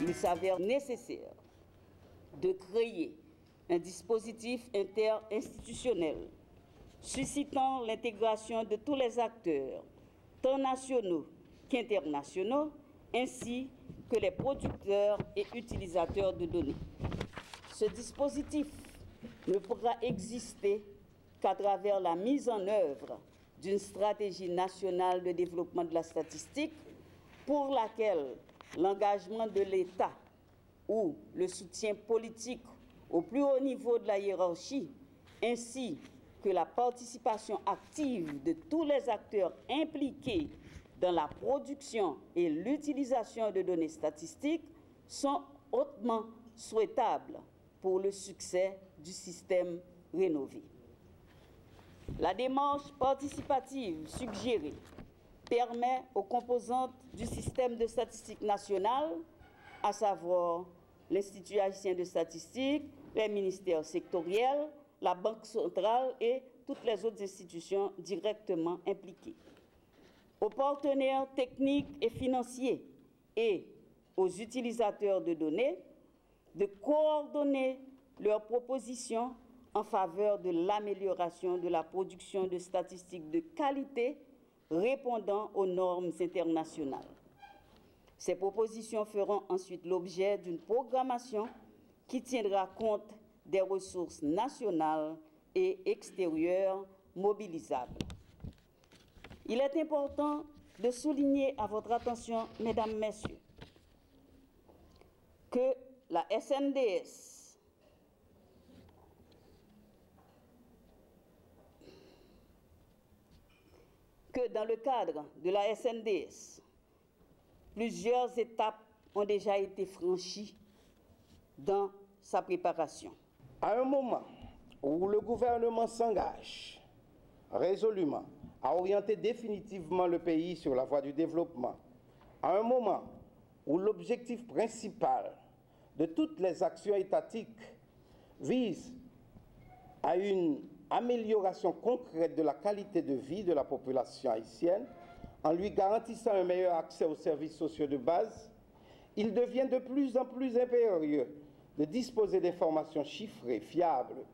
il s'avère nécessaire de créer un dispositif interinstitutionnel suscitant l'intégration de tous les acteurs, tant nationaux qu'internationaux, ainsi que les producteurs et utilisateurs de données. Ce dispositif ne pourra exister qu'à travers la mise en œuvre d'une stratégie nationale de développement de la statistique pour laquelle l'engagement de l'État ou le soutien politique au plus haut niveau de la hiérarchie, ainsi que la participation active de tous les acteurs impliqués dans la production et l'utilisation de données statistiques sont hautement souhaitables pour le succès du système rénové. La démarche participative suggérée permet aux composantes du système de statistique national, à savoir l'Institut haïtien de statistique, les ministères sectoriels, la Banque centrale et toutes les autres institutions directement impliquées, aux partenaires techniques et financiers et aux utilisateurs de données de coordonner leurs propositions en faveur de l'amélioration de la production de statistiques de qualité répondant aux normes internationales. Ces propositions feront ensuite l'objet d'une programmation qui tiendra compte des ressources nationales et extérieures mobilisables. Il est important de souligner à votre attention, Mesdames, Messieurs, que la SNDS que dans le cadre de la SNDS, plusieurs étapes ont déjà été franchies dans sa préparation. À un moment où le gouvernement s'engage résolument à orienter définitivement le pays sur la voie du développement, à un moment où l'objectif principal de toutes les actions étatiques vise à une amélioration concrète de la qualité de vie de la population haïtienne, en lui garantissant un meilleur accès aux services sociaux de base, il devient de plus en plus impérieux de disposer d'informations chiffrées, fiables,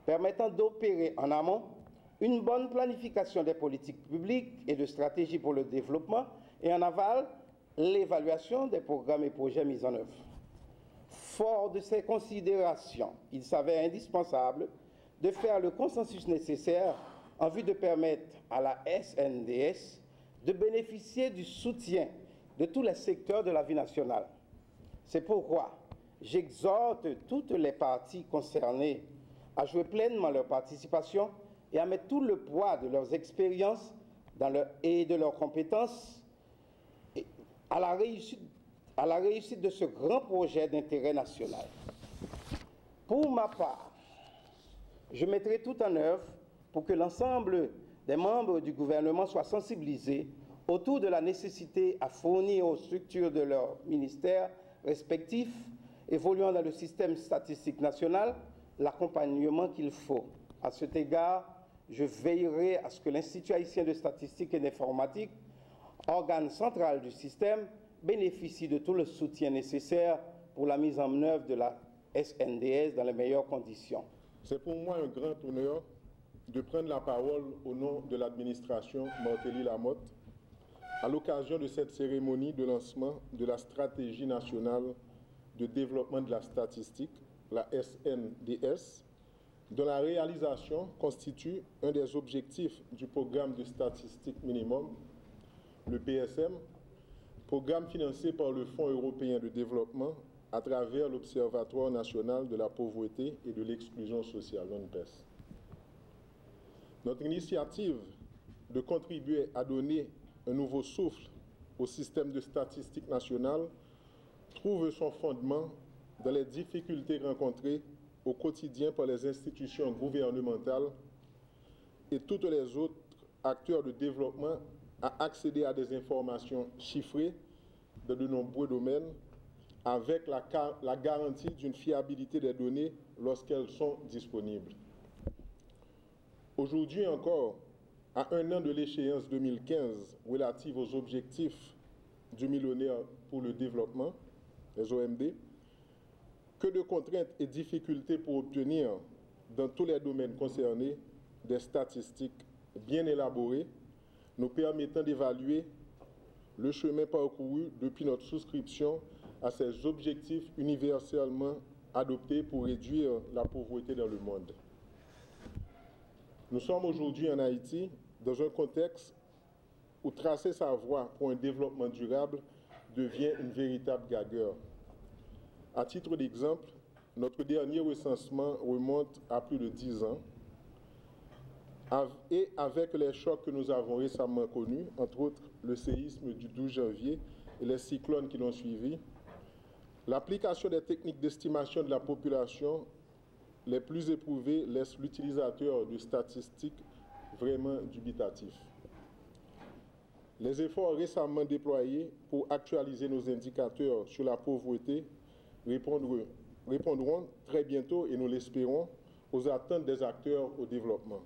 permettant d'opérer en amont une bonne planification des politiques publiques et de stratégies pour le développement, et en aval, l'évaluation des programmes et projets mis en œuvre. Fort de ces considérations, il s'avère indispensable de faire le consensus nécessaire en vue de permettre à la SNDS de bénéficier du soutien de tous les secteurs de la vie nationale. C'est pourquoi j'exhorte toutes les parties concernées à jouer pleinement leur participation et à mettre tout le poids de leurs expériences et de leurs compétences à la réussite de ce grand projet d'intérêt national. Pour ma part, je mettrai tout en œuvre pour que l'ensemble des membres du gouvernement soient sensibilisés autour de la nécessité à fournir aux structures de leurs ministères respectifs évoluant dans le système statistique national l'accompagnement qu'il faut. À cet égard, je veillerai à ce que l'Institut haïtien de statistique et d'informatique, organe central du système, bénéficie de tout le soutien nécessaire pour la mise en œuvre de la SNDS dans les meilleures conditions. C'est pour moi un grand honneur de prendre la parole au nom de l'administration Martelly-Lamotte à l'occasion de cette cérémonie de lancement de la stratégie nationale de développement de la statistique, la SNDS, dont la réalisation constitue un des objectifs du programme de statistique minimum, le PSM, programme financé par le Fonds européen de développement à travers l'Observatoire national de la pauvreté et de l'exclusion sociale, l'ONPES. Notre initiative de contribuer à donner un nouveau souffle au système de statistique nationale trouve son fondement dans les difficultés rencontrées au quotidien par les institutions gouvernementales et toutes les autres acteurs de développement à accéder à des informations chiffrées dans de nombreux domaines avec la garantie d'une fiabilité des données lorsqu'elles sont disponibles. Aujourd'hui encore, à un an de l'échéance 2015 relative aux objectifs du millénaire pour le développement, les OMD, que de contraintes et difficultés pour obtenir, dans tous les domaines concernés, des statistiques bien élaborées, nous permettant d'évaluer le chemin parcouru depuis notre souscription à ces objectifs universellement adoptés pour réduire la pauvreté dans le monde. Nous sommes aujourd'hui en Haïti dans un contexte où tracer sa voie pour un développement durable devient une véritable gageure. À titre d'exemple, notre dernier recensement remonte à plus de 10 ans, et avec les chocs que nous avons récemment connus, entre autres le séisme du 12 janvier et les cyclones qui l'ont suivi, l'application des techniques d'estimation de la population les plus éprouvées laisse l'utilisateur de statistiques vraiment dubitatif. Les efforts récemment déployés pour actualiser nos indicateurs sur la pauvreté répondront très bientôt, et nous l'espérons, aux attentes des acteurs au développement.